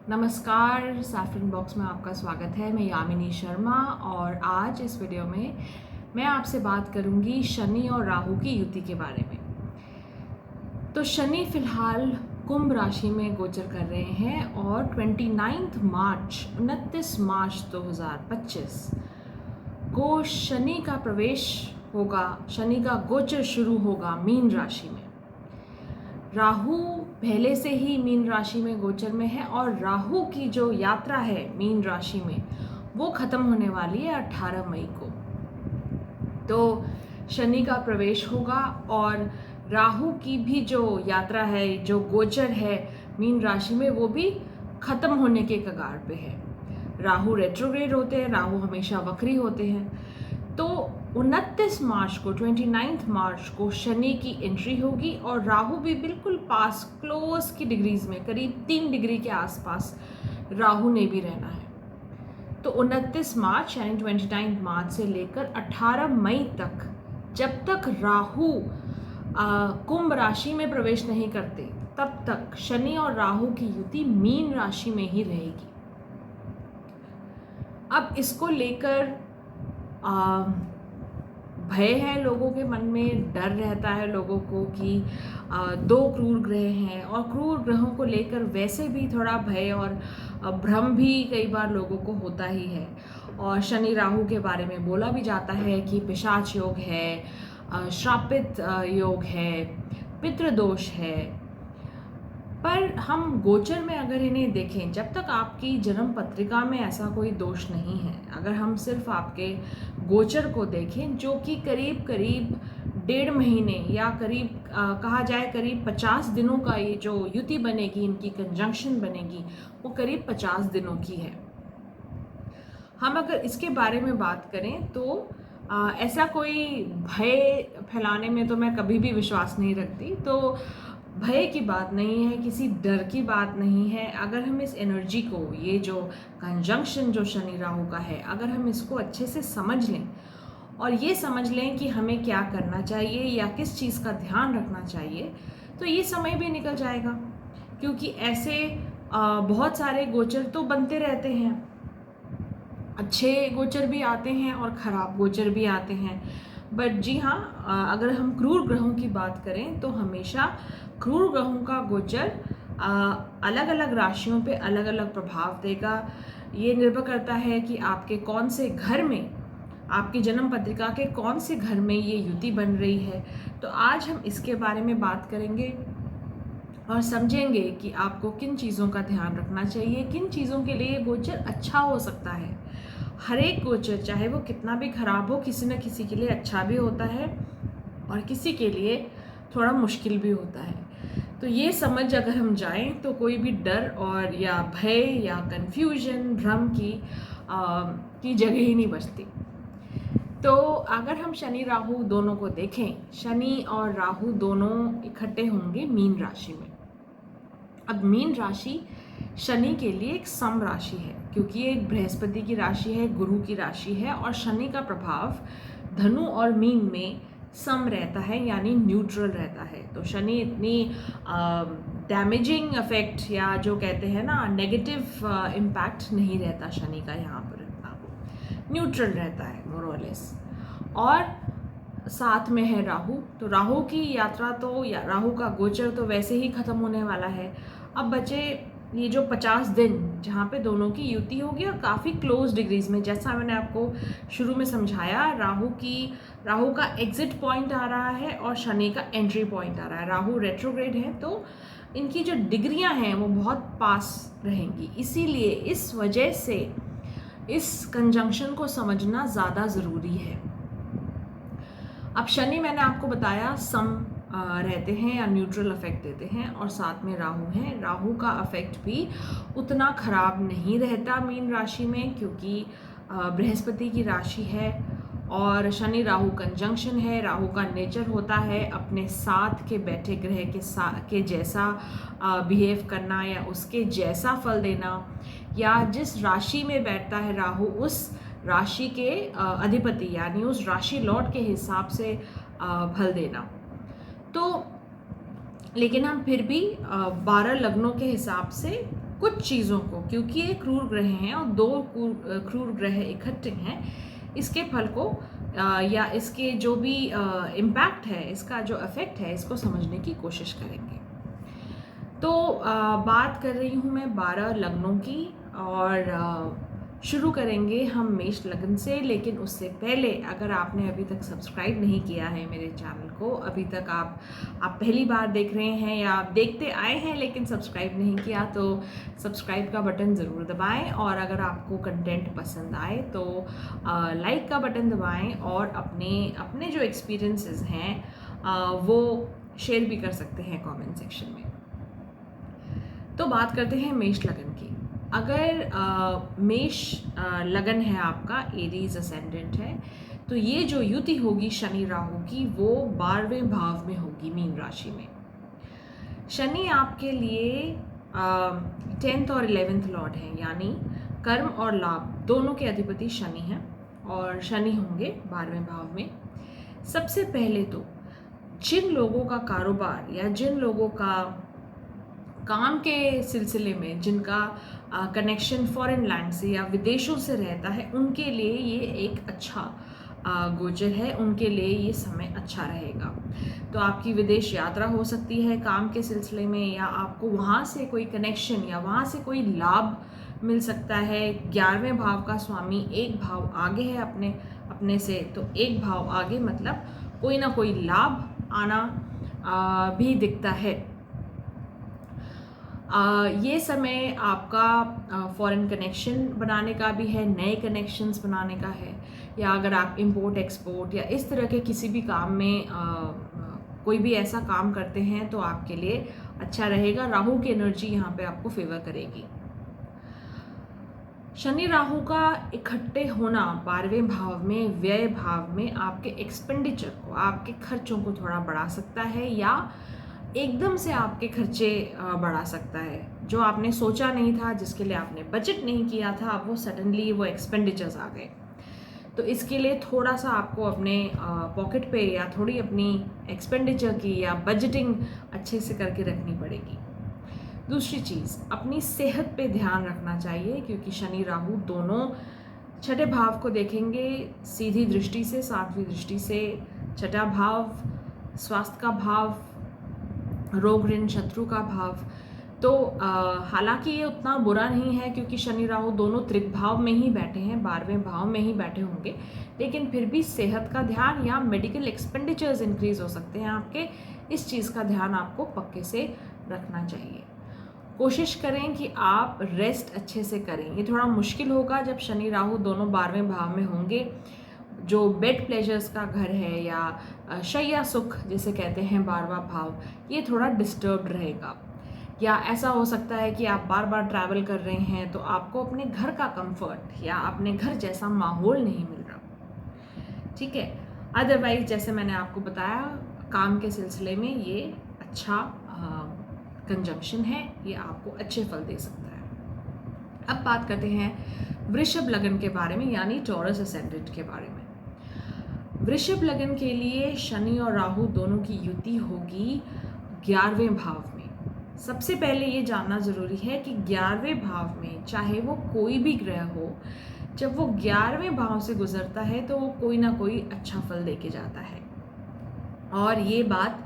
नमस्कार, saffron box में आपका स्वागत है। मैं यामिनी शर्मा और आज इस वीडियो में मैं आपसे बात करूंगी शनि और राहु की युति के बारे में। तो शनि फिलहाल कुंभ राशि में गोचर कर रहे हैं और 29 मार्च 2025 को शनि का प्रवेश होगा, शनि का गोचर शुरू होगा मीन राशि में। राहु पहले से ही मीन राशि में गोचर में है और राहु की जो यात्रा है मीन राशि में वो खत्म होने वाली है 18 मई को। तो शनि का प्रवेश होगा और राहु की भी जो यात्रा है, जो गोचर है मीन राशि में, वो भी खत्म होने के कगार पे है। राहु रेट्रोग्रेड होते हैं, राहु हमेशा वक्री होते हैं। तो 29 मार्च को शनि की एंट्री होगी और राहु भी बिल्कुल पास, क्लोज की डिग्रीज में, करीब 3 डिग्री के आसपास राहु ने भी रहना है। तो 29 मार्च यानी 29 मार्च से लेकर 18 मई तक, जब तक राहु कुंभ राशि में प्रवेश नहीं करते, तब तक शनि और राहु की युति मीन राशि में ही रहेगी। अब इसको लेकर भय है लोगों के मन में, डर रहता है लोगों को कि 2 क्रूर ग्रह हैं और क्रूर ग्रहों को लेकर वैसे भी थोड़ा भय और भ्रम भी कई बार लोगों को होता ही है। और शनि राहु के बारे में बोला भी जाता है कि पिशाच योग है, श्रापित योग है, पितृदोष है। पर हम गोचर में अगर इन्हें देखें, जब तक आपकी जन्म पत्रिका में ऐसा कोई दोष नहीं है, अगर हम सिर्फ आपके गोचर को देखें, जो कि करीब 1.5 महीने या करीब कहा जाए करीब 50 दिनों का ये जो युति बनेगी, इनकी कंजंक्शन बनेगी, वो करीब 50 दिनों की है। हम अगर इसके बारे में बात करें तो ऐसा कोई भय फैलाने में तो मैं कभी भी विश्वास नहीं रखती। तो भय की बात नहीं है, किसी डर की बात नहीं है। अगर हम इस एनर्जी को, ये जो कंजंक्शन जो शनि राहु का है, अगर हम इसको अच्छे से समझ लें और ये समझ लें कि हमें क्या करना चाहिए या किस चीज़ का ध्यान रखना चाहिए, तो ये समय भी निकल जाएगा। क्योंकि ऐसे बहुत सारे गोचर तो बनते रहते हैं, अच्छे गोचर भी आते हैं और ख़राब गोचर भी आते हैं। बट जी हाँ, अगर हम क्रूर ग्रहों की बात करें तो हमेशा क्रूर ग्रहों का गोचर अलग अलग राशियों पे अलग अलग प्रभाव देगा। ये निर्भर करता है कि आपके कौन से घर में, आपकी जन्म पत्रिका के कौन से घर में ये युति बन रही है। तो आज हम इसके बारे में बात करेंगे और समझेंगे कि आपको किन चीज़ों का ध्यान रखना चाहिए, किन चीज़ों के लिए गोचर अच्छा हो सकता है। हर एक गोचर, चाहे वो कितना भी खराब हो, किसी न किसी के लिए अच्छा भी होता है और किसी के लिए थोड़ा मुश्किल भी होता है। तो ये समझ अगर हम जाएं तो कोई भी डर और या भय या कन्फ्यूजन, भ्रम की जगह ही नहीं बचती। तो अगर हम शनि राहु दोनों को देखें, शनि और राहु दोनों इकट्ठे होंगे मीन राशि में। अब मीन राशि शनि के लिए एक सम राशि है, क्योंकि ये एक बृहस्पति की राशि है, गुरु की राशि है और शनि का प्रभाव धनु और मीन में सम रहता है, यानी न्यूट्रल रहता है। तो शनि इतनी डैमेजिंग इफेक्ट या जो कहते हैं ना नेगेटिव इम्पैक्ट नहीं रहता शनि का, यहाँ पर न्यूट्रल रहता है मोर और लेस। और साथ में है राहु। तो राहु की यात्रा तो, या राहु का गोचर तो वैसे ही खत्म होने वाला है। अब बचे ये जो 50 दिन जहाँ पे दोनों की युति होगी और काफ़ी क्लोज डिग्रीज में, जैसा मैंने आपको शुरू में समझाया, राहु का एग्जिट पॉइंट आ रहा है और शनि का एंट्री पॉइंट आ रहा है। राहु रेट्रोग्रेड है तो इनकी जो डिग्रियां हैं वो बहुत पास रहेंगी। इसीलिए इस वजह से इस कंजंक्शन को समझना ज़्यादा ज़रूरी है। अब शनि मैंने आपको बताया सम रहते हैं या न्यूट्रल इफेक्ट देते हैं, और साथ में राहु हैं। राहु का इफेक्ट भी उतना खराब नहीं रहता मीन राशि में, क्योंकि बृहस्पति की राशि है और शनि राहु कंजंक्शन है। राहु का नेचर होता है अपने साथ के बैठे ग्रह के जैसा बिहेव करना या उसके जैसा फल देना, या जिस राशि में बैठता है राहु उस राशि के अधिपति यानी उस राशि लॉर्ड के हिसाब से फल देना। तो लेकिन हम फिर भी 12 लग्नों के हिसाब से कुछ चीज़ों को, क्योंकि ये क्रूर ग्रह हैं और दो क्रूर ग्रह इकट्ठे हैं, इसके फल को या इसके जो भी इम्पैक्ट है, इसका जो इफ़ेक्ट है, इसको समझने की कोशिश करेंगे। तो बात कर रही हूँ मैं 12 लग्नों की, और शुरू करेंगे हम मेष लग्न से। लेकिन उससे पहले अगर आपने अभी तक सब्सक्राइब नहीं किया है मेरे चैनल को, अभी तक आप पहली बार देख रहे हैं या आप देखते आए हैं लेकिन सब्सक्राइब नहीं किया, तो सब्सक्राइब का बटन ज़रूर दबाएं। और अगर आपको कंटेंट पसंद आए तो लाइक का बटन दबाएं, और अपने जो एक्सपीरियंसेस हैं वो शेयर भी कर सकते हैं कमेंट सेक्शन में। तो बात करते हैं मेष लगन की। अगर मेष लगन है आपका, एरीज असेंडेंट है, तो ये जो युति होगी शनि राहु की वो 12वें भाव में होगी, मीन राशि में। शनि आपके लिए 10th और 11th लॉर्ड हैं, यानी कर्म और लाभ दोनों के अधिपति शनि हैं, और शनि होंगे 12वें भाव में। सबसे पहले तो जिन लोगों का कारोबार या जिन लोगों का काम के सिलसिले में जिनका कनेक्शन फॉरेन लैंड से या विदेशों से रहता है, उनके लिए ये एक अच्छा गोचर है, उनके लिए ये समय अच्छा रहेगा। तो आपकी विदेश यात्रा हो सकती है काम के सिलसिले में, या आपको वहाँ से कोई कनेक्शन या वहाँ से कोई लाभ मिल सकता है। 11वें भाव का स्वामी एक भाव आगे है अपने से, तो एक भाव आगे मतलब कोई ना कोई लाभ आना भी दिखता है। ये समय आपका फॉरेन कनेक्शन बनाने का भी है, नए कनेक्शंस बनाने का है, या अगर आप इंपोर्ट एक्सपोर्ट या इस तरह के किसी भी काम में कोई भी ऐसा काम करते हैं तो आपके लिए अच्छा रहेगा। राहु की एनर्जी यहाँ पे आपको फेवर करेगी। शनि राहु का इकट्ठे होना 12वें भाव में, व्यय भाव में, आपके एक्सपेंडिचर को, आपके खर्चों को थोड़ा बढ़ा सकता है, या एकदम से आपके खर्चे बढ़ा सकता है। जो आपने सोचा नहीं था, जिसके लिए आपने बजट नहीं किया था, अब वो सडनली वो एक्सपेंडिचर्स आ गए। तो इसके लिए थोड़ा सा आपको अपने पॉकेट पे या थोड़ी अपनी एक्सपेंडिचर की या बजटिंग अच्छे से करके रखनी पड़ेगी। दूसरी चीज़, अपनी सेहत पे ध्यान रखना चाहिए, क्योंकि शनि राहु दोनों छठे भाव को देखेंगे सीधी दृष्टि से, 7वीं दृष्टि से। छठा भाव स्वास्थ्य का भाव, रोग ऋण शत्रु का भाव। तो हालांकि ये उतना बुरा नहीं है, क्योंकि शनि राहु दोनों त्रिक भाव में ही बैठे हैं, 12वें भाव में ही बैठे होंगे, लेकिन फिर भी सेहत का ध्यान या मेडिकल एक्सपेंडिचर्स इंक्रीज हो सकते हैं आपके। इस चीज़ का ध्यान आपको पक्के से रखना चाहिए। कोशिश करें कि आप रेस्ट अच्छे से करें। ये थोड़ा मुश्किल होगा जब शनि राहु दोनों 12वें भाव में होंगे। जो बेड प्लेजर्स का घर है या शैया सुख जिसे कहते हैं 12वां भाव, ये थोड़ा डिस्टर्ब्ड रहेगा। या ऐसा हो सकता है कि आप बार बार ट्रैवल कर रहे हैं तो आपको अपने घर का कंफर्ट या अपने घर जैसा माहौल नहीं मिल रहा, ठीक है। अदरवाइज जैसे मैंने आपको बताया, काम के सिलसिले में ये अच्छा कंजंक्शन है, ये आपको अच्छे फल दे सकता है। अब बात करते हैं वृषभ लगन के बारे में, यानी टॉरस असेंडेंट के बारे में। वृषभ लगन के लिए शनि और राहु दोनों की युति होगी 11वें भाव में। सबसे पहले ये जानना ज़रूरी है कि 11वें भाव में चाहे वो कोई भी ग्रह हो, जब वो 11वें भाव से गुजरता है तो वो कोई ना कोई अच्छा फल देके जाता है। और ये बात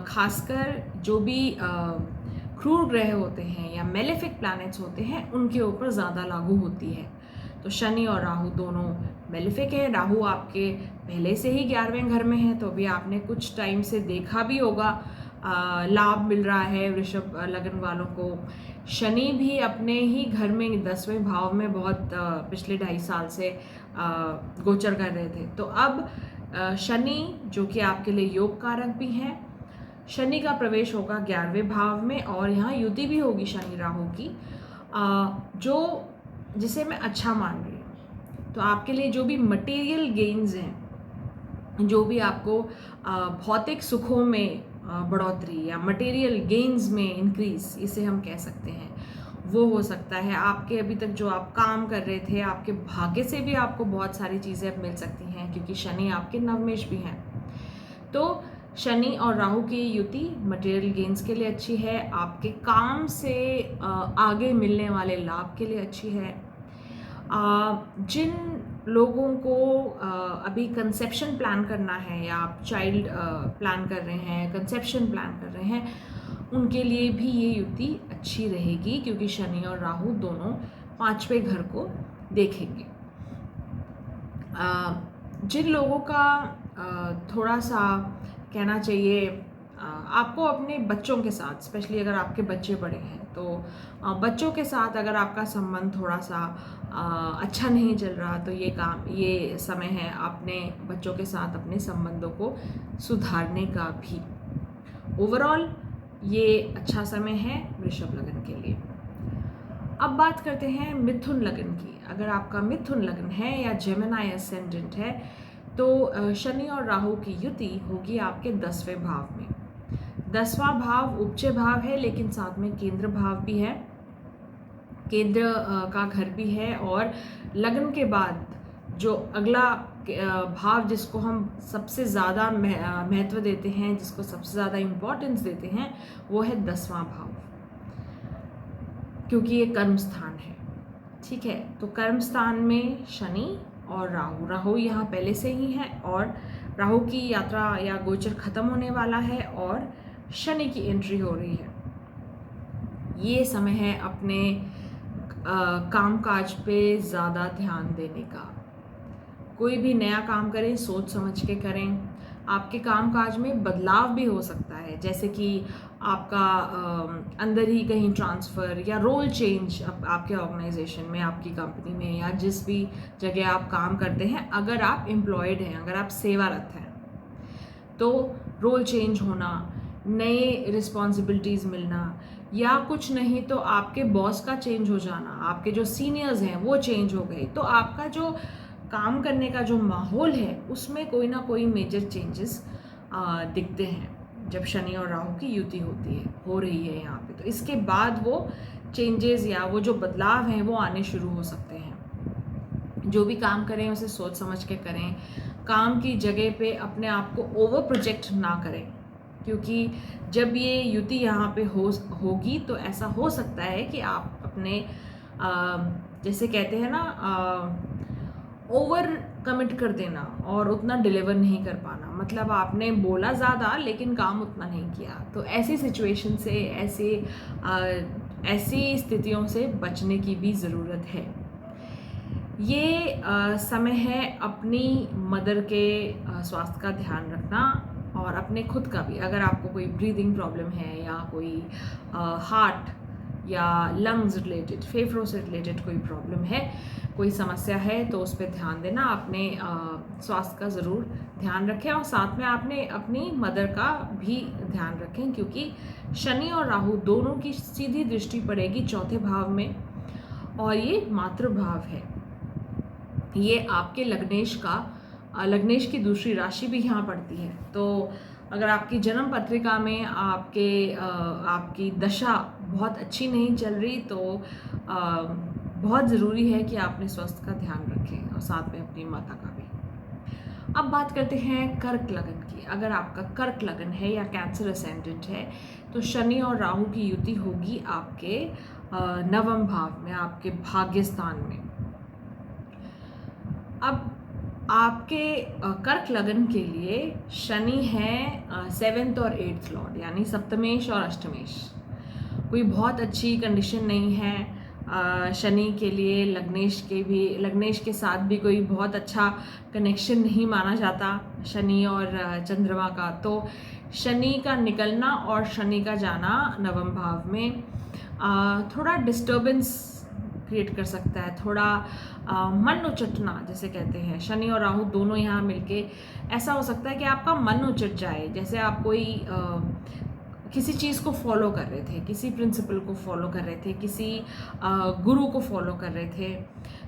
खासकर जो भी क्रूर ग्रह होते हैं या मेलेफिक प्लैनेट्स होते हैं उनके ऊपर ज़्यादा लागू होती है। तो शनि और राहु दोनों मेलेफिक है। राहु आपके पहले से ही 11वें घर में है, तो अभी आपने कुछ टाइम से देखा भी होगा लाभ मिल रहा है वृषभ लगन वालों को। शनि भी अपने ही घर में 10वें भाव में बहुत पिछले 2.5 साल से गोचर कर रहे थे। तो अब शनि जो कि आपके लिए योग कारक भी हैं, शनि का प्रवेश होगा 11वें भाव में, और यहाँ युति भी होगी शनि राहु की, जो जिसे मैं अच्छा मान रही हूँ। तो आपके लिए जो भी मटेरियल गेन्स हैं, जो भी आपको भौतिक सुखों में बढ़ोतरी या मटेरियल गेन्स में इंक्रीज, इसे हम कह सकते हैं, वो हो सकता है। आपके अभी तक जो आप काम कर रहे थे, आपके भाग्य से भी आपको बहुत सारी चीज़ें अब मिल सकती हैं, क्योंकि शनि आपके नवमेश भी हैं। तो शनि और राहु की युति मटेरियल गेन्स के लिए अच्छी है, आपके काम से आगे मिलने वाले लाभ के लिए अच्छी है। जिन लोगों को अभी कंसेप्शन प्लान करना है या आप चाइल्ड प्लान कर रहे हैं, कंसेप्शन प्लान कर रहे हैं, उनके लिए भी ये युति अच्छी रहेगी, क्योंकि शनि और राहु दोनों 5वें घर को देखेंगे। जिन लोगों का थोड़ा सा कहना चाहिए, आपको अपने बच्चों के साथ, स्पेशली अगर आपके बच्चे बड़े हैं तो बच्चों के साथ अगर आपका संबंध थोड़ा सा अच्छा नहीं चल रहा, तो ये समय है अपने बच्चों के साथ अपने संबंधों को सुधारने का भी। ओवरऑल ये अच्छा समय है वृषभ लग्न के लिए। अब बात करते हैं मिथुन लग्न की। अगर आपका मिथुन लग्न है या जेमिनी असेंडेंट है तो शनि और राहु की युति होगी आपके 10वें भाव में। 10वां भाव उपचय भाव है, लेकिन साथ में केंद्र भाव भी है, केंद्र का घर भी है, और लग्न के बाद जो अगला भाव जिसको हम सबसे ज़्यादा महत्व देते हैं, जिसको सबसे ज़्यादा इम्पोर्टेंस देते हैं, वो है 10वां भाव, क्योंकि ये कर्म स्थान है। ठीक है, तो कर्म स्थान में शनि और राहु यहाँ पहले से ही है, और राहु की यात्रा या गोचर खत्म होने वाला है और शनि की एंट्री हो रही है। ये समय है अपने कामकाज पे ज़्यादा ध्यान देने का। कोई भी नया काम करें सोच समझ के करें। आपके कामकाज में बदलाव भी हो सकता है, जैसे कि आपका अंदर ही कहीं ट्रांसफ़र या रोल चेंज आपके ऑर्गेनाइजेशन में, आपकी कंपनी में, या जिस भी जगह आप काम करते हैं, अगर आप एम्प्लॉयड हैं, अगर आप सेवारत हैं, तो रोल चेंज होना, नए रिस्पॉन्सिबिलिटीज़ मिलना, या कुछ नहीं तो आपके बॉस का चेंज हो जाना, आपके जो सीनियर्स हैं वो चेंज हो गए, तो आपका जो काम करने का जो माहौल है उसमें कोई ना कोई मेजर चेंजेस दिखते हैं जब शनि और राहु की युति हो रही है यहाँ पे। तो इसके बाद वो चेंजेस या वो जो बदलाव हैं वो आने शुरू हो सकते हैं। जो भी काम करें उसे सोच समझ के करें। काम की जगह पे अपने आप को ओवर प्रोजेक्ट ना करें, क्योंकि जब ये युति यहाँ पे होगी तो ऐसा हो सकता है कि आप अपने जैसे कहते हैं ना, ओवर कमिट कर देना और उतना डिलीवर नहीं कर पाना, मतलब आपने बोला ज़्यादा लेकिन काम उतना नहीं किया। तो ऐसी सिचुएशन से, ऐसी स्थितियों से बचने की भी ज़रूरत है। ये समय है अपनी मदर के स्वास्थ्य का ध्यान रखना, और अपने खुद का भी। अगर आपको कोई ब्रीदिंग प्रॉब्लम है या कोई हार्ट या लंग्स रिलेटेड, फेफड़ों से रिलेटेड कोई प्रॉब्लम है, कोई समस्या है, तो उस पर ध्यान देना। अपने स्वास्थ्य का ज़रूर ध्यान रखें, और साथ में आपने अपनी मदर का भी ध्यान रखें, क्योंकि शनि और राहु दोनों की सीधी दृष्टि पड़ेगी 4थे भाव में, और ये मातृभाव है। ये आपके लग्नेश की दूसरी राशि भी यहाँ पड़ती है। तो अगर आपकी जन्म पत्रिका में आपकी दशा बहुत अच्छी नहीं चल रही, तो बहुत ज़रूरी है कि आप अपने स्वास्थ्य का ध्यान रखें, और साथ में अपनी माता का भी। अब बात करते हैं कर्क लगन की। अगर आपका कर्क लगन है या कैंसर असेंडेंट है, तो शनि और राहु की युति होगी आपके 9वें भाव में, आपके भाग्य स्थान में। अब आपके कर्क लगन के लिए शनि है 7th और 8th लॉर्ड, यानी सप्तमेश और अष्टमेश। कोई बहुत अच्छी कंडीशन नहीं है शनि के लिए। लग्नेश के साथ भी कोई बहुत अच्छा कनेक्शन नहीं माना जाता शनि और चंद्रमा का। तो शनि का निकलना और शनि का जाना 9वें भाव में थोड़ा डिस्टर्बेंस क्रिएट कर सकता है, थोड़ा मन उचटना जैसे कहते हैं। शनि और राहु दोनों यहाँ मिलके ऐसा हो सकता है कि आपका मन उचट जाए, जैसे आप कोई किसी चीज़ को फॉलो कर रहे थे, किसी प्रिंसिपल को फॉलो कर रहे थे, किसी गुरु को फॉलो कर रहे थे,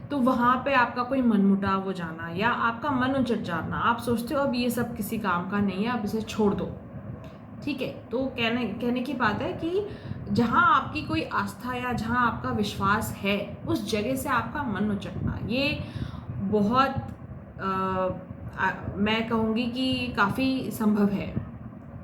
तो वहाँ पे आपका कोई मनमुटाव हो जाना या आपका मन उचट जाना। आप सोचते हो अब ये सब किसी काम का नहीं है, आप इसे छोड़ दो। ठीक है, तो कहने की बात है कि जहाँ आपकी कोई आस्था या जहाँ आपका विश्वास है, उस जगह से आपका मन उचटना, ये बहुत मैं कहूँगी कि काफ़ी संभव है।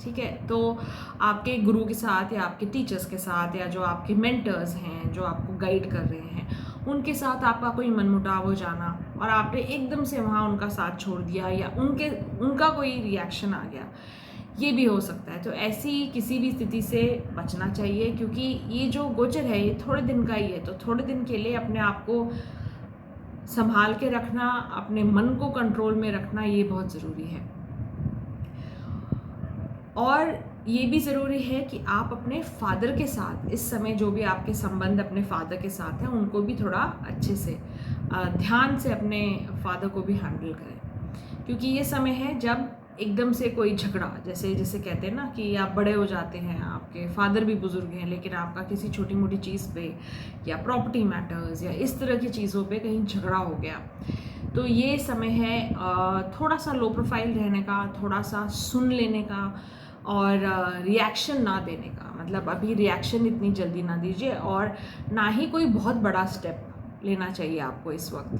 ठीक है। तो आपके गुरु के साथ या आपके टीचर्स के साथ या जो आपके मेंटर्स हैं जो आपको गाइड कर रहे हैं उनके साथ आपका कोई मनमुटाव हो जाना और आपने एकदम से वहाँ उनका साथ छोड़ दिया या उनका कोई रिएक्शन आ गया, ये भी हो सकता है। तो ऐसी किसी भी स्थिति से बचना चाहिए, क्योंकि ये जो गोचर है ये थोड़े दिन का ही है। तो थोड़े दिन के लिए अपने आप को संभाल के रखना, अपने मन को कंट्रोल में रखना, ये बहुत ज़रूरी है। और ये भी ज़रूरी है कि आप अपने फादर के साथ इस समय जो भी आपके संबंध अपने फादर के साथ हैं उनको भी थोड़ा अच्छे से ध्यान से अपने फादर को भी हैंडल करें, क्योंकि ये समय है जब एकदम से कोई झगड़ा, जैसे कहते हैं ना कि आप बड़े हो जाते हैं, आपके फादर भी बुजुर्ग हैं, लेकिन आपका किसी छोटी मोटी चीज़ पे या प्रॉपर्टी मैटर्स या इस तरह की चीज़ों पे कहीं झगड़ा हो गया, तो ये समय है थोड़ा सा लो प्रोफाइल रहने का, थोड़ा सा सुन लेने का और रिएक्शन ना देने का। मतलब अभी रिएक्शन इतनी जल्दी ना दीजिए और ना ही कोई बहुत बड़ा स्टेप लेना चाहिए आपको इस वक्त,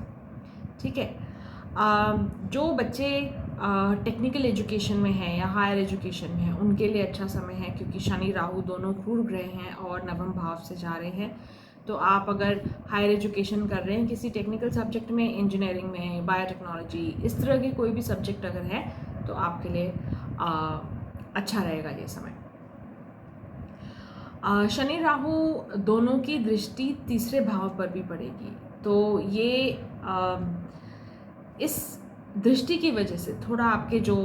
ठीक है। जो बच्चे टेक्निकल एजुकेशन में हैं या हायर एजुकेशन में हैं उनके लिए अच्छा समय है, क्योंकि शनि राहु दोनों क्रूर ग्रह हैं और नवम भाव से जा रहे हैं। तो आप अगर हायर एजुकेशन कर रहे हैं किसी टेक्निकल सब्जेक्ट में, इंजीनियरिंग में, बायोटेक्नोलॉजी, इस तरह के कोई भी सब्जेक्ट अगर है तो आपके लिए अच्छा रहेगा ये समय। शनि राहु दोनों की दृष्टि तीसरे भाव पर भी पड़ेगी, तो ये इस दृष्टि की वजह से थोड़ा आपके जो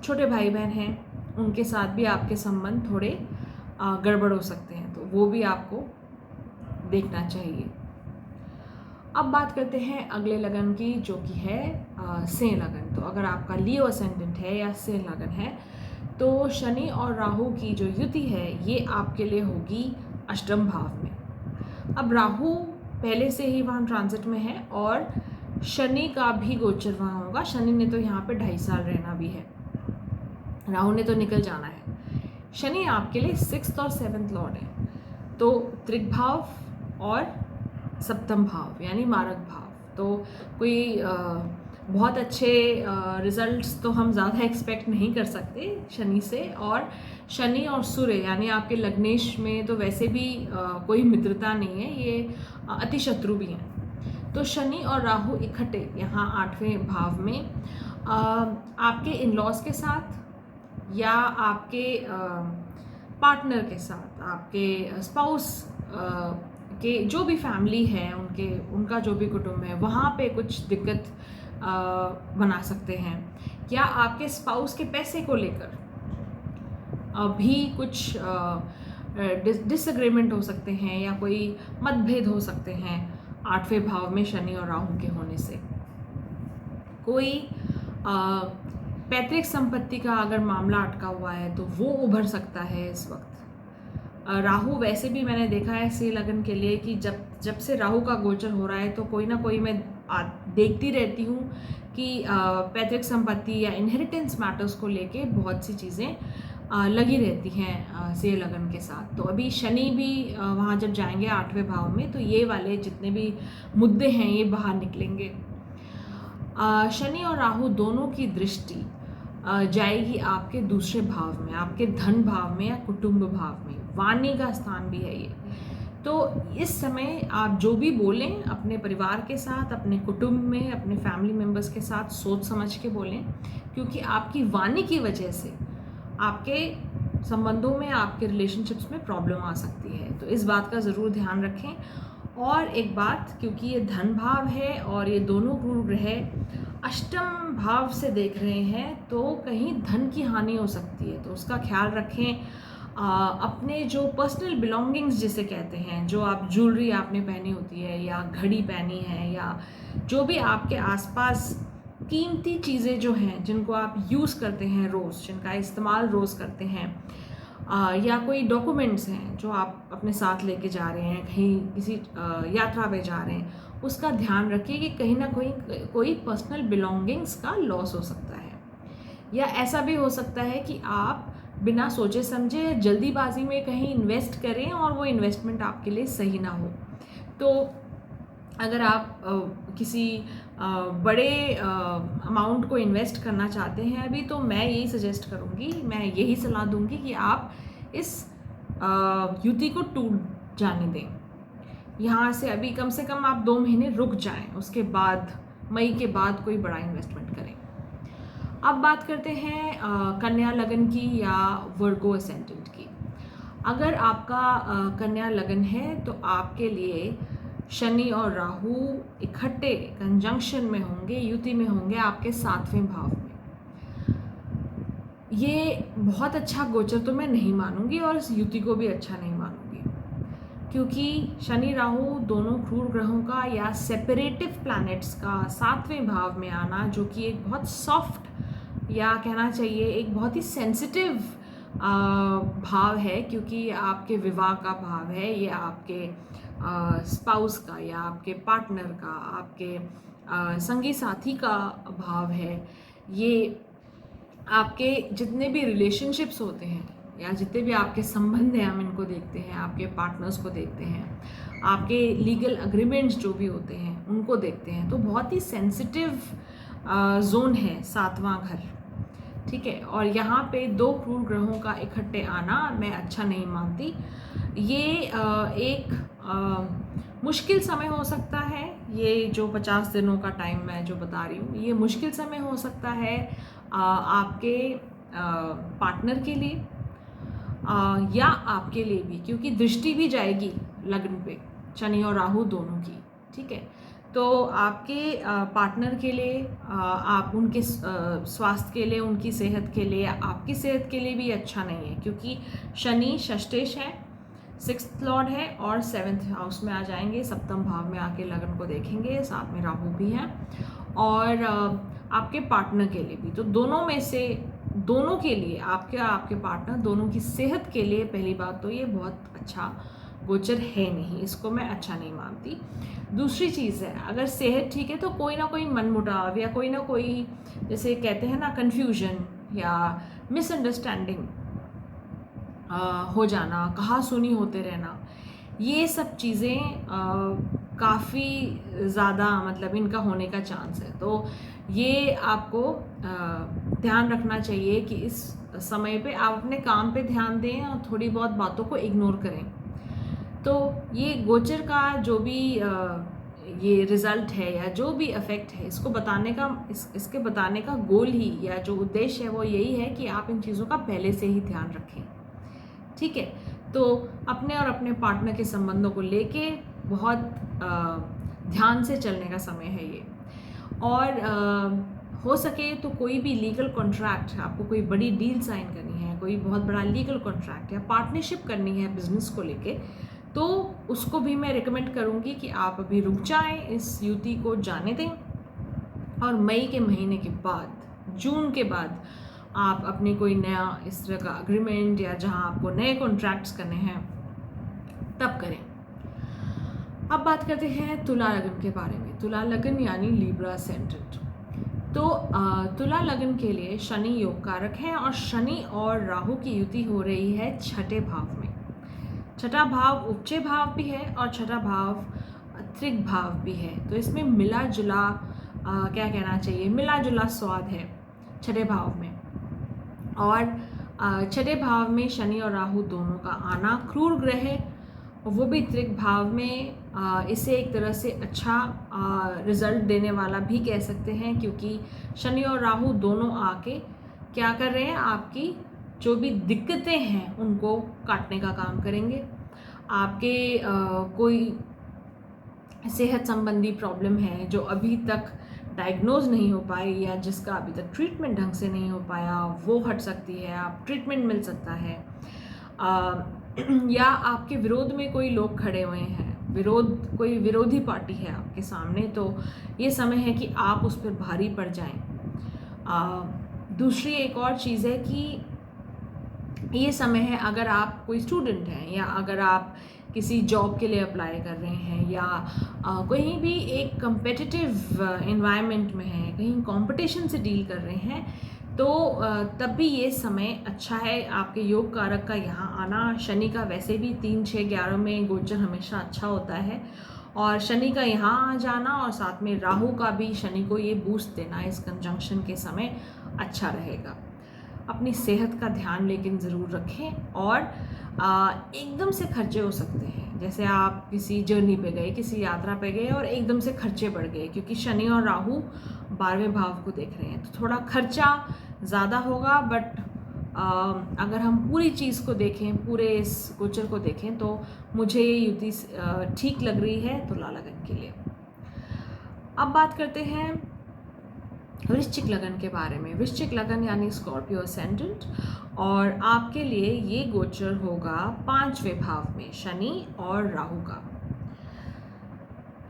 छोटे भाई बहन हैं उनके साथ भी आपके संबंध थोड़े गड़बड़ हो सकते हैं, तो वो भी आपको देखना चाहिए। अब बात करते हैं अगले लगन की, जो कि है सिंह लगन। तो अगर आपका लियो असेंडेंट है या सिंह लगन है तो शनि और राहु की जो युति है ये आपके लिए होगी अष्टम भाव में। अब राहु पहले से ही वहाँ ट्रांजिट में है और शनि का भी गोचर वहाँ होगा। शनि ने तो यहाँ पे 2.5 साल रहना भी है, राहु ने तो निकल जाना है। शनि आपके लिए 6th और 7th लॉर्ड है, तो त्रिक भाव और सप्तम भाव यानी मारक भाव। तो कोई बहुत अच्छे रिजल्ट्स तो हम ज़्यादा एक्सपेक्ट नहीं कर सकते शनि से। और शनि और सूर्य यानी आपके लग्नेश में तो वैसे भी कोई मित्रता नहीं है, ये अति शत्रु भी हैं। तो शनि और राहु इकट्ठे यहाँ 8वें भाव में आपके इन लॉज के साथ या आपके पार्टनर के साथ, आपके स्पाउस के जो भी फैमिली है उनका जो भी कुटुंब है वहाँ पे कुछ दिक्कत बना सकते हैं, या आपके स्पाउस के पैसे को लेकर भी कुछ डिसएग्रीमेंट हो सकते हैं या कोई मतभेद हो सकते हैं 8वें भाव में शनि और राहु के होने से। कोई पैतृक संपत्ति का अगर मामला अटका हुआ है तो वो उभर सकता है इस वक्त। राहु वैसे भी मैंने देखा है सिंह लगन के लिए कि जब से राहु का गोचर हो रहा है तो कोई ना कोई मैं देखती रहती हूँ कि पैतृक संपत्ति या इनहेरिटेंस मैटर्स को लेके बहुत सी चीज़ें लगी रहती हैं सिंह लगन के साथ। तो अभी शनि भी वहाँ जब जाएंगे 8वें भाव में तो ये वाले जितने भी मुद्दे हैं ये बाहर निकलेंगे। शनि और राहु दोनों की दृष्टि जाएगी आपके दूसरे भाव में, आपके धन भाव में या कुटुंब भाव में। वाणी का स्थान भी है ये। तो इस समय आप जो भी बोलें अपने परिवार के साथ, अपने कुटुंब में, अपने फैमिली मेम्बर्स के साथ सोच समझ के बोलें, क्योंकि आपकी वाणी की वजह से आपके संबंधों में, आपके रिलेशनशिप्स में प्रॉब्लम आ सकती है। तो इस बात का ज़रूर ध्यान रखें। और एक बात, क्योंकि ये धन भाव है और ये दोनों क्रूर ग्रह अष्टम भाव से देख रहे हैं तो कहीं धन की हानि हो सकती है, तो उसका ख्याल रखें। अपने जो पर्सनल बिलोंगिंग्स जिसे कहते हैं, जो आप ज्वेलरी आपने पहनी होती है या घड़ी पहनी है या जो भी आपके आसपास कीमती चीज़ें जो हैं जिनको आप यूज़ करते हैं रोज़, जिनका इस्तेमाल रोज़ करते हैं, या कोई डॉक्यूमेंट्स हैं जो आप अपने साथ लेके जा रहे हैं, कहीं किसी यात्रा पे जा रहे हैं, उसका ध्यान रखिए कि कहीं ना कोई पर्सनल बिलोंगिंग्स का लॉस हो सकता है। या ऐसा भी हो सकता है कि आप बिना सोचे समझे या जल्दीबाजी में कहीं इन्वेस्ट करें और वो इन्वेस्टमेंट आपके लिए सही ना हो। तो अगर आप किसी बड़े अमाउंट को इन्वेस्ट करना चाहते हैं अभी, तो मैं यही सजेस्ट करूँगी, मैं यही सलाह दूँगी कि आप इस युति को टूट जाने दें। यहाँ से अभी कम से कम आप 2 महीने रुक जाएं, उसके बाद मई के बाद कोई बड़ा इन्वेस्टमेंट करें। अब बात करते हैं कन्या लगन की या वर्गो असेंडेंट की। अगर आपका कन्या लगन है तो आपके लिए शनि और राहु इकट्ठे कंजंक्शन में होंगे, युति में होंगे आपके 7वें भाव में। ये बहुत अच्छा गोचर तो मैं नहीं मानूंगी और इस युति को भी अच्छा नहीं मानूंगी, क्योंकि शनि राहु दोनों क्रूर ग्रहों का या सेपरेटिव प्लैनेट्स का 7वें भाव में आना, जो कि एक बहुत सॉफ्ट या कहना चाहिए एक बहुत ही सेंसिटिव भाव है, क्योंकि आपके विवाह का भाव है, ये आपके स्पाउस का या आपके पार्टनर का, आपके संगी साथी का भाव है। ये आपके जितने भी रिलेशनशिप्स होते हैं या जितने भी आपके संबंध हैं, हम इनको देखते हैं, आपके पार्टनर्स को देखते हैं, आपके लीगल अग्रीमेंट्स जो भी होते हैं उनको देखते हैं। तो बहुत ही सेंसिटिव जोन है 7वां घर, ठीक है। और यहाँ पे 2 क्रूर ग्रहों का इकट्ठे आना मैं अच्छा नहीं मानती। ये एक मुश्किल समय हो सकता है, ये जो 50 दिनों का टाइम मैं जो बता रही हूँ, ये मुश्किल समय हो सकता है आपके पार्टनर के लिए या आपके लिए भी, क्योंकि दृष्टि भी जाएगी लग्न पे शनि और राहु दोनों की, ठीक है। तो आपके पार्टनर के लिए, आप उनके स्वास्थ्य के लिए, उनकी सेहत के लिए, आपकी सेहत के लिए भी अच्छा नहीं है, क्योंकि शनि षष्ठेश है, 6th लॉर्ड है और 7th हाउस में आ जाएंगे, 7वें भाव में आके लग्न को देखेंगे, साथ में राहु भी है। और आपके पार्टनर के लिए भी, तो दोनों में से दोनों के लिए, आपके पार्टनर दोनों की सेहत के लिए पहली बात तो ये बहुत अच्छा गोचर है नहीं, इसको मैं अच्छा नहीं मानती। दूसरी चीज़ है, अगर सेहत ठीक है तो कोई ना कोई मनमुटाव या कोई ना कोई, जैसे कहते हैं ना, कन्फ्यूजन या मिसअंडरस्टैंडिंग हो जाना, कहा सुनी होते रहना, ये सब चीज़ें काफ़ी ज़्यादा मतलब इनका होने का चांस है। तो ये आपको ध्यान रखना चाहिए कि इस समय पे आप अपने काम पे ध्यान दें और थोड़ी बहुत बातों को इग्नोर करें। तो ये गोचर का जो भी ये रिज़ल्ट है या जो भी इफ़ेक्ट है, इसको बताने का इसके बताने का गोल ही या जो उद्देश्य है वो यही है कि आप इन चीज़ों का पहले से ही ध्यान रखें, ठीक है। तो अपने और अपने पार्टनर के संबंधों को लेके बहुत ध्यान से चलने का समय है ये। और हो सके तो कोई भी लीगल कॉन्ट्रैक्ट, आपको कोई बड़ी डील साइन करनी है, कोई बहुत बड़ा लीगल कॉन्ट्रैक्ट या पार्टनरशिप करनी है बिजनेस को लेके, तो उसको भी मैं रिकमेंड करूँगी कि आप अभी रुक जाएं, इस युति को जाने दें, और मई के महीने के बाद, जून के बाद आप अपनी कोई नया इस तरह का अग्रीमेंट या जहां आपको नए कॉन्ट्रैक्ट्स करने हैं तब करें। अब बात करते हैं तुला लगन के बारे में। तुला लगन यानी लिब्रा असेंडेंट। तो तुला लगन के लिए शनि योग कारक है और शनि और राहु की युति हो रही है 6ठे भाव में। 6ठा भाव उपचय भाव भी है और 6ठा भाव त्रिक भाव भी है। तो इसमें मिला जुला क्या कहना चाहिए, मिला जुला स्वाद है 6ठे भाव में। और 6ठे भाव में शनि और राहु दोनों का आना, क्रूर ग्रह है वो भी त्रिक भाव में, इसे एक तरह से अच्छा रिजल्ट देने वाला भी कह सकते हैं, क्योंकि शनि और राहु दोनों आके क्या कर रहे हैं, आपकी जो भी दिक्कतें हैं उनको काटने का काम करेंगे। आपके कोई सेहत संबंधी प्रॉब्लम है जो अभी तक डायग्नोज नहीं हो पाई या जिसका अभी तक ट्रीटमेंट ढंग से नहीं हो पाया, वो हट सकती है, आप ट्रीटमेंट मिल सकता है। या आपके विरोध में कोई लोग खड़े हुए हैं, कोई विरोधी पार्टी है आपके सामने, तो ये समय है कि आप उस पर भारी पड़ जाएं। दूसरी एक और चीज़ है कि ये समय है, अगर आप कोई स्टूडेंट हैं या अगर आप किसी जॉब के लिए अप्लाई कर रहे हैं या कहीं भी एक कम्पिटिटिव एनवायरनमेंट में हैं, कहीं कंपटीशन से डील कर रहे हैं, तो तब भी ये समय अच्छा है। आपके योग कारक का यहाँ आना, शनि का वैसे भी 3, 6, 11 में गोचर हमेशा अच्छा होता है, और शनि का यहाँ आ जाना और साथ में राहु का भी शनि को ये बूस्ट देना इस कंजंक्शन के समय अच्छा रहेगा। अपनी सेहत का ध्यान लेकिन ज़रूर रखें। और एकदम से खर्चे हो सकते हैं, जैसे आप किसी जर्नी पे गए, किसी यात्रा पे गए और एकदम से खर्चे बढ़ गए, क्योंकि शनि और राहु 12वें भाव को देख रहे हैं, तो थोड़ा खर्चा ज़्यादा होगा। बट अगर हम पूरी चीज़ को देखें, पूरे इस गोचर को देखें, तो मुझे ये युति ठीक लग रही है तुला लगन के लिए। अब बात करते हैं वृश्चिक लगन के बारे में। वृश्चिक लगन यानी स्कॉर्पियो असेंडेंट, और आपके लिए ये गोचर होगा 5वें भाव में शनि और राहु का।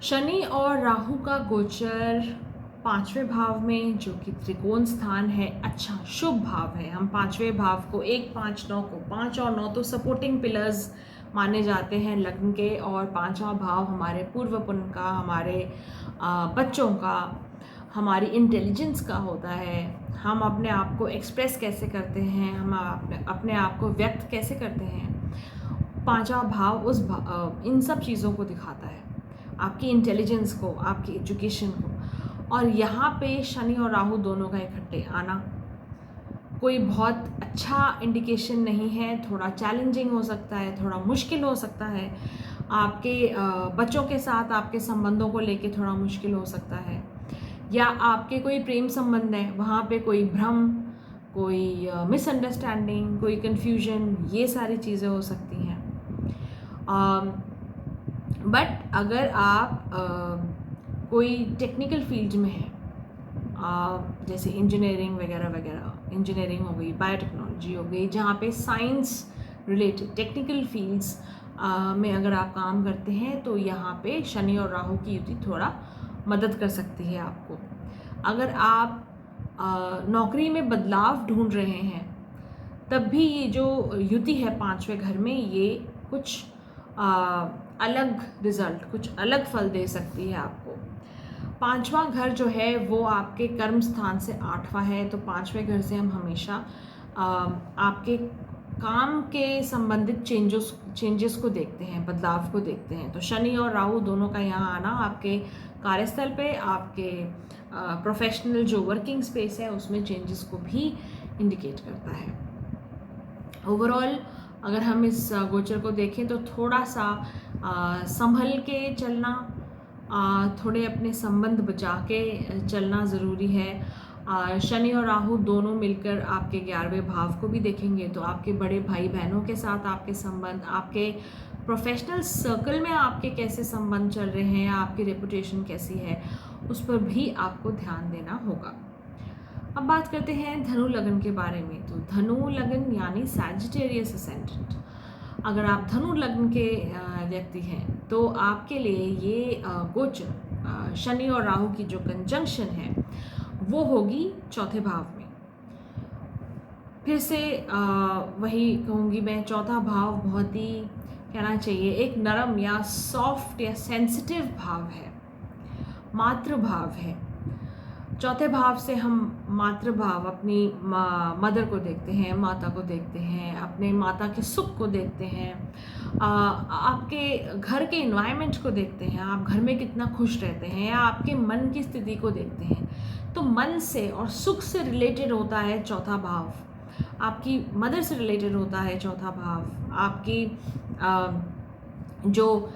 शनि और राहु का गोचर 5वें भाव में, जो कि त्रिकोण स्थान है, अच्छा शुभ भाव है। हम 5वें भाव को 1, 5, 9 को 5 और 9 तो सपोर्टिंग पिलर्स माने जाते हैं लग्न के, और 5वां भाव हमारे पूर्व पुण्य का, हमारे बच्चों का, हमारी इंटेलिजेंस का होता है। हम अपने आप को एक्सप्रेस कैसे करते हैं, हम अपने आप को व्यक्त कैसे करते हैं। 5वां भाव इन सब चीज़ों को दिखाता है, आपकी इंटेलिजेंस को, आपकी एजुकेशन को। और यहाँ पे शनि और राहु दोनों का इकट्ठे आना कोई बहुत अच्छा इंडिकेशन नहीं है। थोड़ा चैलेंजिंग हो सकता है, थोड़ा मुश्किल हो सकता है। आपके बच्चों के साथ आपके संबंधों को लेके थोड़ा मुश्किल हो सकता है, या आपके कोई प्रेम संबंध है, वहाँ पे कोई भ्रम, कोई मिसअंडरस्टैंडिंग, कोई कन्फ्यूजन, ये सारी चीज़ें हो सकती हैं। बट अगर आप कोई टेक्निकल फील्ड में है, जैसे इंजीनियरिंग वगैरह वगैरह, इंजीनियरिंग हो गई, बायोटेक्नोलॉजी हो गई, जहाँ पे साइंस रिलेटेड टेक्निकल फील्ड्स में अगर आप काम करते हैं, तो यहाँ पे शनि और राहु की युति थोड़ा मदद कर सकती है आपको। अगर आप नौकरी में बदलाव ढूंढ रहे हैं, तब भी ये जो युति है 5वें घर में, ये कुछ अलग रिजल्ट, कुछ अलग फल दे सकती है आपको। 5वां घर जो है वो आपके कर्म स्थान से 8वां है, तो 5वें घर से हम हमेशा आपके काम के संबंधित चेंजेस को देखते हैं, बदलाव को देखते हैं। तो शनि और राहु दोनों का यहाँ आना आपके कार्यस्थल पे, आपके प्रोफेशनल जो वर्किंग स्पेस है उसमें चेंजेस को भी इंडिकेट करता है। ओवरऑल अगर हम इस गोचर को देखें तो थोड़ा सा संभल के चलना, थोड़े अपने संबंध बचा के चलना ज़रूरी है। शनि और राहु दोनों मिलकर आपके 11वें भाव को भी देखेंगे, तो आपके बड़े भाई बहनों के साथ आपके संबंध, आपके प्रोफेशनल सर्कल में आपके कैसे संबंध चल रहे हैं, आपकी रेपुटेशन कैसी है, उस पर भी आपको ध्यान देना होगा। अब बात करते हैं धनु लगन के बारे में। तो धनु लगन यानी सैजिटेरियस असेंडेंट, अगर आप धनु लग्न के व्यक्ति हैं, तो आपके लिए ये गोचर शनि और राहु की जो कंजंक्शन है वो होगी 4थे भाव में। फिर से वही कहूँगी मैं, 4था भाव बहुत ही कहना चाहिए एक नरम या सॉफ्ट या सेंसिटिव भाव है, मातृ भाव है। 4थे भाव से हम मातृ भाव, अपनी मदर को देखते हैं, माता को देखते हैं, अपने माता के सुख को देखते हैं, आपके घर के इन्वायरमेंट को देखते हैं, आप घर में कितना खुश रहते हैं, या आपके मन की स्थिति को देखते हैं। तो मन से और सुख से रिलेटेड होता है 4था भाव, आपकी मदर से रिलेटेड होता है 4था भाव, आपकी जो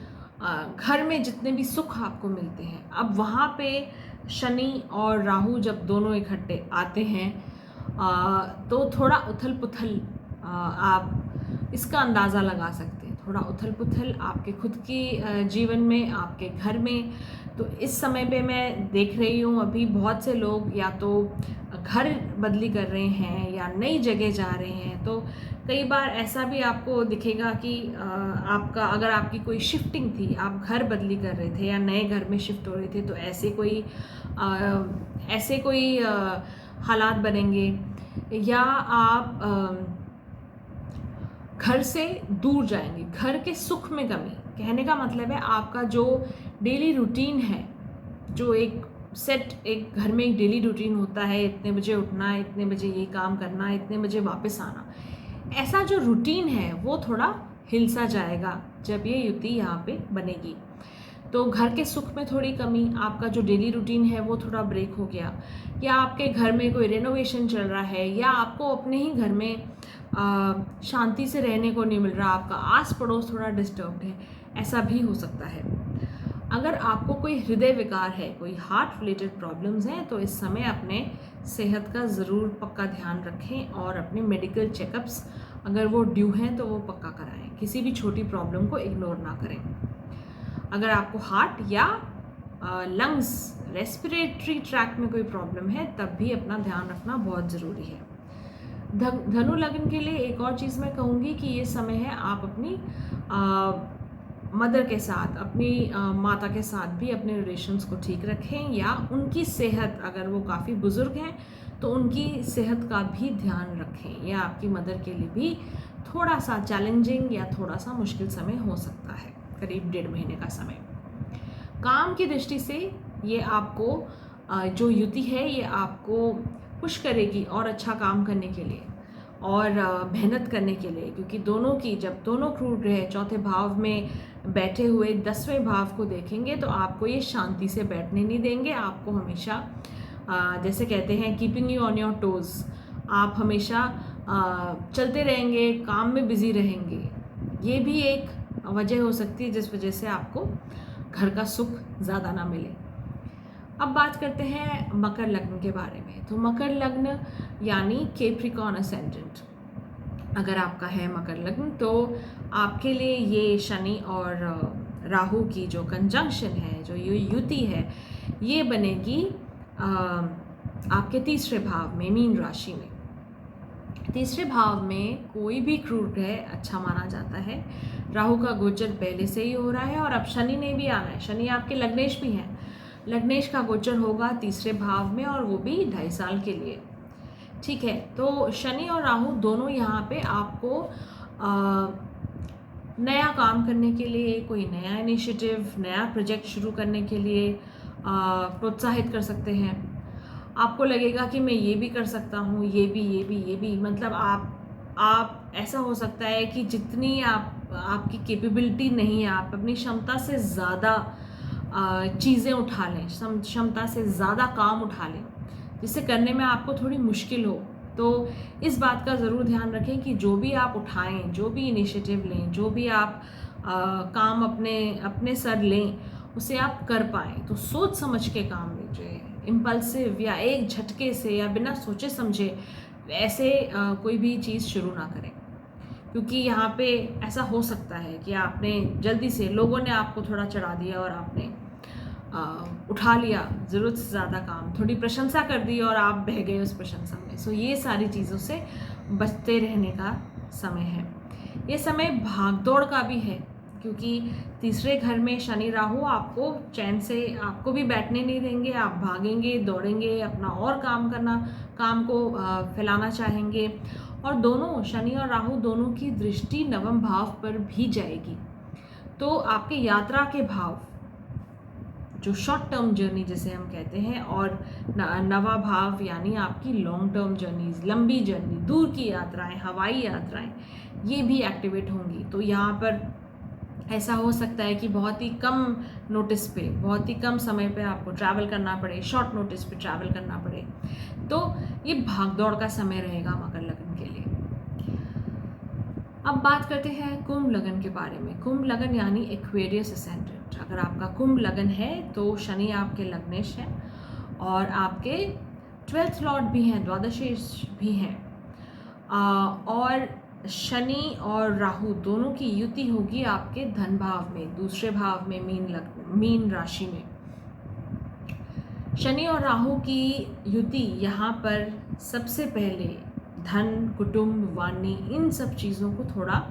घर में जितने भी सुख आपको मिलते हैं। अब वहाँ पे शनि और राहु जब दोनों इकट्ठे आते हैं, तो थोड़ा उथल पुथल आप इसका अंदाज़ा लगा सकते हैं। थोड़ा उथल पुथल आपके खुद की जीवन में, आपके घर में। तो इस समय पे मैं देख रही हूँ अभी बहुत से लोग या तो घर बदली कर रहे हैं या नई जगह जा रहे हैं। तो कई बार ऐसा भी आपको दिखेगा कि आपका, अगर आपकी कोई शिफ्टिंग थी, आप घर बदली कर रहे थे या नए घर में शिफ्ट हो रहे थे, तो ऐसे कोई हालात बनेंगे, या आप घर से दूर जाएंगे, घर के सुख में कमी। कहने का मतलब है आपका जो डेली रूटीन है, जो एक घर में एक डेली रूटीन होता है, इतने बजे उठना, इतने बजे ये काम करना, इतने बजे वापस आना, ऐसा जो रूटीन है वो थोड़ा हिलसा जाएगा जब ये युति यहाँ पे बनेगी। तो घर के सुख में थोड़ी कमी, आपका जो डेली रूटीन है वो थोड़ा ब्रेक हो गया, या आपके घर में कोई रेनोवेशन चल रहा है, या आपको अपने ही घर में शांति से रहने को नहीं मिल रहा, आपका आस पड़ोस थोड़ा डिस्टर्ब्ड है, ऐसा भी हो सकता है। अगर आपको कोई हृदय विकार है, कोई हार्ट रिलेटेड प्रॉब्लम्स हैं, तो इस समय अपने सेहत का ज़रूर पक्का ध्यान रखें और अपने मेडिकल चेकअप्स अगर वो ड्यू हैं तो वो पक्का कराएं। किसी भी छोटी प्रॉब्लम को इग्नोर ना करें। अगर आपको हार्ट या लंग्स, रेस्पिरेटरी ट्रैक में कोई प्रॉब्लम है, तब भी अपना ध्यान रखना बहुत ज़रूरी है। धनु लग्न के लिए एक और चीज़ मैं कहूँगी कि ये समय है आप अपनी मदर के साथ, अपनी माता के साथ भी अपने रिलेशंस को ठीक रखें, या उनकी सेहत, अगर वो काफ़ी बुज़ुर्ग हैं तो उनकी सेहत का भी ध्यान रखें। यह आपकी मदर के लिए भी थोड़ा सा चैलेंजिंग या थोड़ा सा मुश्किल समय हो सकता है, करीब 1.5 महीने का समय। काम की दृष्टि से ये आपको जो युति है ये आपको पुश करेगी और अच्छा काम करने के लिए और मेहनत करने के लिए, क्योंकि दोनों की, जब दोनों क्रूर ग्रह चौथे भाव में बैठे हुए 10वें भाव को देखेंगे तो आपको ये शांति से बैठने नहीं देंगे। आपको हमेशा जैसे कहते हैं keeping you on your toes, आप हमेशा चलते रहेंगे, काम में बिजी रहेंगे। ये भी एक वजह हो सकती है जिस वजह से आपको घर का सुख ज़्यादा ना मिले। अब बात करते हैं मकर लग्न के बारे में। तो मकर लग्न यानी कैप्रिकॉर्न असेंडेंट अगर आपका है मकर लग्न, तो आपके लिए ये शनि और राहु की जो कंजंक्शन है, जो ये युति है, ये बनेगी आपके 3रे भाव में, मीन राशि में। 3रे भाव में कोई भी क्रूर ग्रह अच्छा माना जाता है। राहु का गोचर पहले से ही हो रहा है और अब शनि ने भी आना है। शनि आपके लग्नेश भी हैं। लग्नेश का गोचर होगा 3रे भाव में और वो भी 2.5 साल के लिए। ठीक है, तो शनि और राहु दोनों यहाँ पे आपको नया काम करने के लिए, कोई नया इनिशिएटिव, नया प्रोजेक्ट शुरू करने के लिए प्रोत्साहित कर सकते हैं। आपको लगेगा कि मैं ये भी कर सकता हूँ, ये भी, मतलब आप ऐसा हो सकता है कि जितनी आपकी कैपेबिलिटी नहीं है, आप अपनी क्षमता से ज़्यादा चीज़ें उठा लें, क्षमता से ज़्यादा काम उठा लें, जिसे करने में आपको थोड़ी मुश्किल हो। तो इस बात का ज़रूर ध्यान रखें कि जो भी आप उठाएं, जो भी इनिशिएटिव लें, जो भी आप काम अपने सर लें, उसे आप कर पाएँ। तो सोच समझ के काम लीजिए। इम्पल्सिव या एक झटके से या बिना सोचे समझे ऐसे कोई भी चीज़ शुरू ना करें, क्योंकि यहाँ पे ऐसा हो सकता है कि आपने जल्दी से, लोगों ने आपको थोड़ा चढ़ा दिया और आपने उठा लिया ज़रूरत से ज़्यादा काम, थोड़ी प्रशंसा कर दी और आप बह गए उस प्रशंसा में। सो ये सारी चीज़ों से बचते रहने का समय है। ये समय भागदौड़ का भी है, क्योंकि 3रे घर में शनि राहु आपको चैन से, आपको भी बैठने नहीं देंगे। आप भागेंगे, दौड़ेंगे, अपना और काम को फैलाना चाहेंगे। और दोनों, शनि और राहु दोनों की दृष्टि 9वें भाव पर भी जाएगी। तो आपके यात्रा के भाव, जो शॉर्ट टर्म जर्नी जिसे हम कहते हैं, और 9वां भाव यानी आपकी लॉन्ग टर्म जर्नीज, लंबी जर्नी, दूर की यात्राएं, हवाई यात्राएं, ये भी एक्टिवेट होंगी। तो यहाँ पर ऐसा हो सकता है कि बहुत ही कम नोटिस पे, बहुत ही कम समय पे आपको ट्रैवल करना पड़े, शॉर्ट नोटिस पे ट्रैवल करना पड़े। तो ये भागदौड़ का समय रहेगा मकर लग्न के लिए। अब बात करते हैं कुंभ लग्न के बारे में। कुंभ लग्न यानी एक्वेरियस असेंडेंट। अगर आपका कुंभ लग्न है तो शनि आपके लग्नेश हैं और आपके 12th लॉर्ड भी हैं, द्वादशेश भी हैं। और शनि और राहु दोनों की युति होगी आपके धन भाव में, 2रे भाव में, मीन राशि में। शनि और राहु की युति यहाँ पर सबसे पहले धन, कुटुंब, वाणी, इन सब चीज़ों को थोड़ा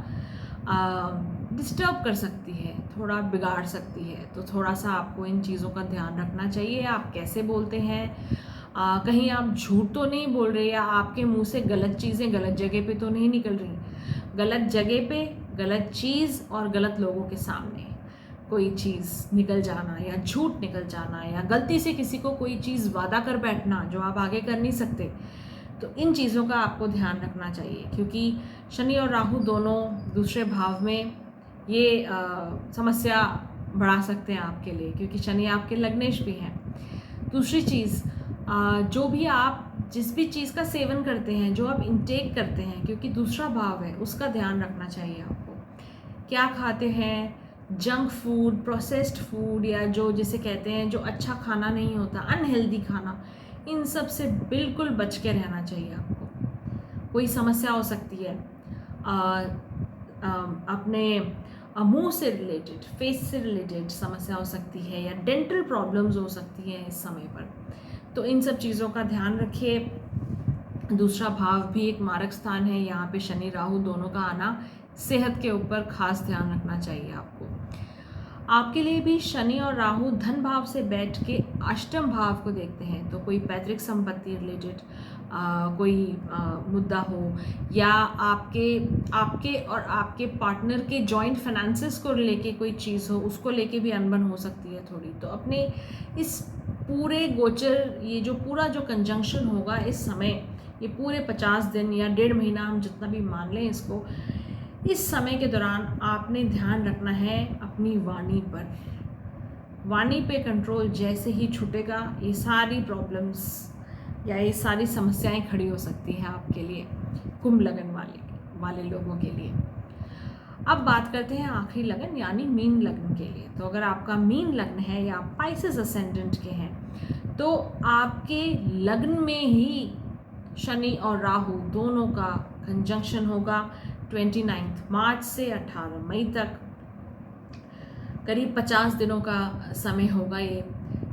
डिस्टर्ब कर सकती है, थोड़ा बिगाड़ सकती है। तो थोड़ा सा आपको इन चीज़ों का ध्यान रखना चाहिए। आप कैसे बोलते हैं, कहीं आप झूठ तो नहीं बोल रहे, या आपके मुंह से गलत चीज़ें गलत जगह पे तो नहीं निकल रही। गलत जगह पे गलत चीज़ और गलत लोगों के सामने कोई चीज़ निकल जाना, या झूठ निकल जाना, या गलती से किसी को कोई चीज़ वादा कर बैठना जो आप आगे कर नहीं सकते। तो इन चीज़ों का आपको ध्यान रखना चाहिए, क्योंकि शनि और राहु दोनों 2रे भाव में ये समस्या बढ़ा सकते हैं आपके लिए, क्योंकि शनि आपके लग्नेश भी हैं। दूसरी चीज़, जो भी आप जिस भी चीज़ का सेवन करते हैं, जो आप इंटेक करते हैं, क्योंकि दूसरा भाव है, उसका ध्यान रखना चाहिए आपको। क्या खाते हैं, जंक फूड, प्रोसेस्ड फूड, या जो जिसे कहते हैं जो अच्छा खाना नहीं होता, अनहेल्दी खाना, इन सब से बिल्कुल बच के रहना चाहिए आपको। कोई समस्या हो सकती है अपने मुंह से रिलेटेड, फेस से रिलेटेड समस्या हो सकती है, या डेंटल प्रॉब्लम्स हो सकती हैं इस समय पर, तो इन सब चीज़ों का ध्यान रखिए। दूसरा भाव भी एक मारक स्थान है, यहाँ पे शनि राहु दोनों का आना, सेहत के ऊपर खास ध्यान रखना चाहिए आपको। आपके लिए भी शनि और राहु धन भाव से बैठ के अष्टम भाव को देखते हैं, तो कोई पैतृक संपत्ति रिलेटेड कोई मुद्दा हो, या आपके और आपके पार्टनर के जॉइंट फाइनेंसेस को लेके कोई चीज़ हो, उसको लेके भी अनबन हो सकती है थोड़ी। तो अपने इस पूरे गोचर, ये जो पूरा जो कंजंक्शन होगा इस समय, ये पूरे 50 दिन या 1.5 महीना, हम जितना भी मान लें इसको, इस समय के दौरान आपने ध्यान रखना है अपनी वाणी पर। वाणी पे कंट्रोल जैसे ही छूटेगा, ये सारी प्रॉब्लम्स या ये सारी समस्याएं खड़ी हो सकती हैं आपके लिए, कुंभ लगन वाले लोगों के लिए। अब बात करते हैं आखिरी लगन यानी मीन लगन के लिए। तो अगर आपका मीन लग्न है या आप पाइसेस असेंडेंट के हैं, तो आपके लग्न में ही शनि और राहु दोनों का कंजंक्शन होगा 29 मार्च से 18 मई तक, करीब 50 दिनों का समय होगा ये।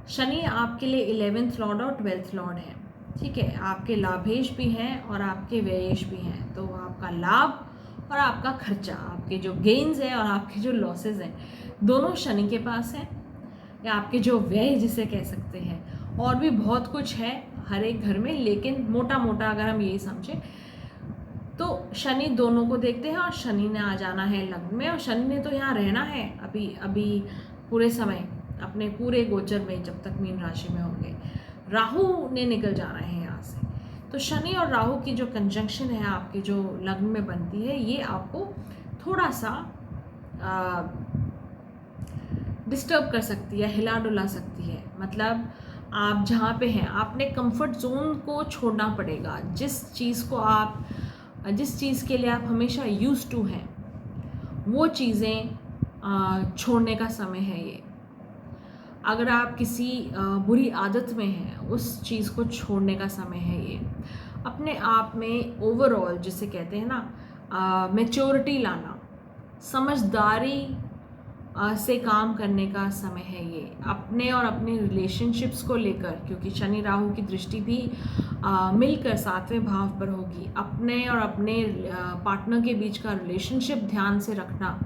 शनि आपके लिए 11th लॉर्ड और 12th लॉर्ड है, ठीक है। आपके लाभेश भी हैं और आपके व्ययेश भी हैं, तो आपका लाभ और आपका खर्चा, आपके जो गेन्स हैं और आपके जो लॉसेस हैं, दोनों शनि के पास हैं, या आपके जो व्यय जिसे कह सकते हैं। और भी बहुत कुछ है हर एक घर में, लेकिन मोटा मोटा अगर हम यही समझें तो शनि दोनों को देखते हैं, और शनि ने आ जाना है लग्न में, और शनि ने तो यहाँ रहना है अभी पूरे समय, अपने पूरे गोचर में जब तक मीन राशि में होंगे। राहु ने निकल जाना है यहाँ से। तो शनि और राहु की जो कंजंक्शन है आपके जो लग्न में बनती है, ये आपको थोड़ा सा डिस्टर्ब कर सकती है, हिला डुला सकती है। मतलब आप जहाँ पे हैं, आपने कंफर्ट जोन को छोड़ना पड़ेगा। जिस चीज़ के लिए आप हमेशा यूज्ड टू हैं, वो चीज़ें छोड़ने का समय है ये। अगर आप किसी बुरी आदत में हैं, उस चीज़ को छोड़ने का समय है ये। अपने आप में ओवरऑल जिसे कहते हैं ना मैच्योरिटी लाना, समझदारी से काम करने का समय है ये। अपने और अपने रिलेशनशिप्स को लेकर, क्योंकि शनि राहु की दृष्टि भी मिलकर 7वें भाव पर होगी, अपने और अपने पार्टनर के बीच का रिलेशनशिप ध्यान से रखना,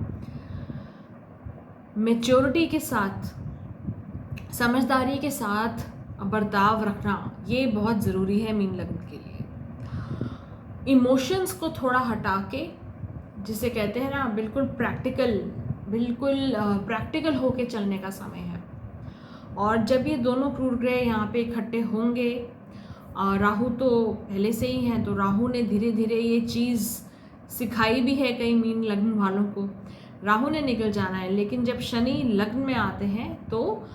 मैच्योरिटी के साथ, समझदारी के साथ बर्ताव रखना, ये बहुत ज़रूरी है मीन लग्न के लिए। इमोशंस को थोड़ा हटा के, जिसे कहते हैं ना बिल्कुल प्रैक्टिकल होके चलने का समय है। और जब ये दोनों क्रूर ग्रह यहाँ पे इकट्ठे होंगे, राहु तो पहले से ही हैं, तो राहु ने धीरे धीरे ये चीज़ सिखाई भी है कई मीन लग्न वालों को। राहु ने निकल जाना है, लेकिन जब शनि लग्न में आते हैं तो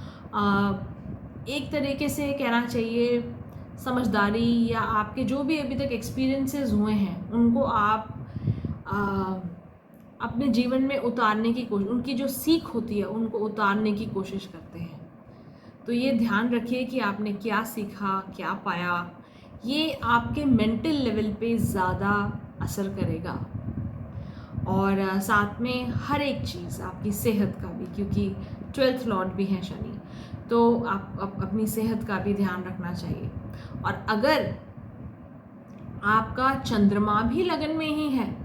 एक तरीके से कहना चाहिए समझदारी, या आपके जो भी अभी तक एक्सपीरियंसेस हुए हैं, उनको आप अपने जीवन में उतारने की कोशिश, उनकी जो सीख होती है उनको उतारने की कोशिश करते हैं। तो ये ध्यान रखिए कि आपने क्या सीखा, क्या पाया, ये आपके मेंटल लेवल पे ज़्यादा असर करेगा। और साथ में हर एक चीज़, आपकी सेहत का भी, क्योंकि 12th लॉर्ड भी हैं शनि, तो आप अपनी सेहत का भी ध्यान रखना चाहिए। और अगर आपका चंद्रमा भी लगन में ही है,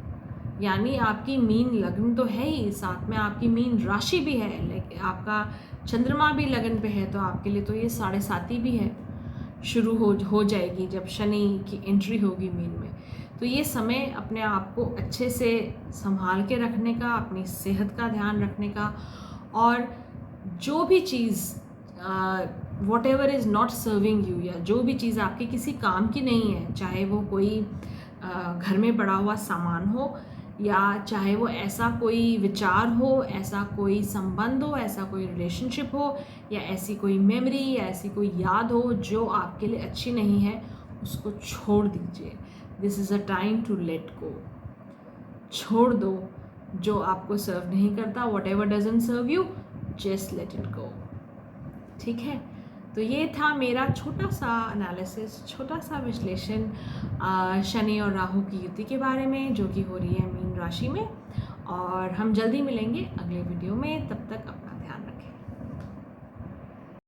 यानी आपकी मीन लग्न तो है ही, साथ में आपकी मीन राशि भी है, लेकिन आपका चंद्रमा भी लगन पे है, तो आपके लिए तो ये 7.5 भी है, शुरू हो जाएगी जब शनि की एंट्री होगी मीन में। तो ये समय अपने आप को अच्छे से संभाल के रखने का, अपनी सेहत का ध्यान रखने का, और जो भी चीज़ whatever is not serving you, या जो भी चीज़ आपके किसी काम की नहीं है, चाहे वो कोई घर में पड़ा हुआ सामान हो, या चाहे वो ऐसा कोई विचार हो, ऐसा कोई संबंध हो, ऐसा कोई रिलेशनशिप हो, या ऐसी कोई मेमोरी या ऐसी कोई याद हो जो आपके लिए अच्छी नहीं है, उसको छोड़ दीजिए। This is a time to let go. छोड़ दो जो आपको सर्व नहीं करता, whatever doesn't serve you, just let it go. ठीक है, तो ये था मेरा छोटा सा एनालिसिस, छोटा सा विश्लेषण शनि और राहु की युति के बारे में, जो कि हो रही है मीन राशि में। और हम जल्दी मिलेंगे अगले वीडियो में। तब तक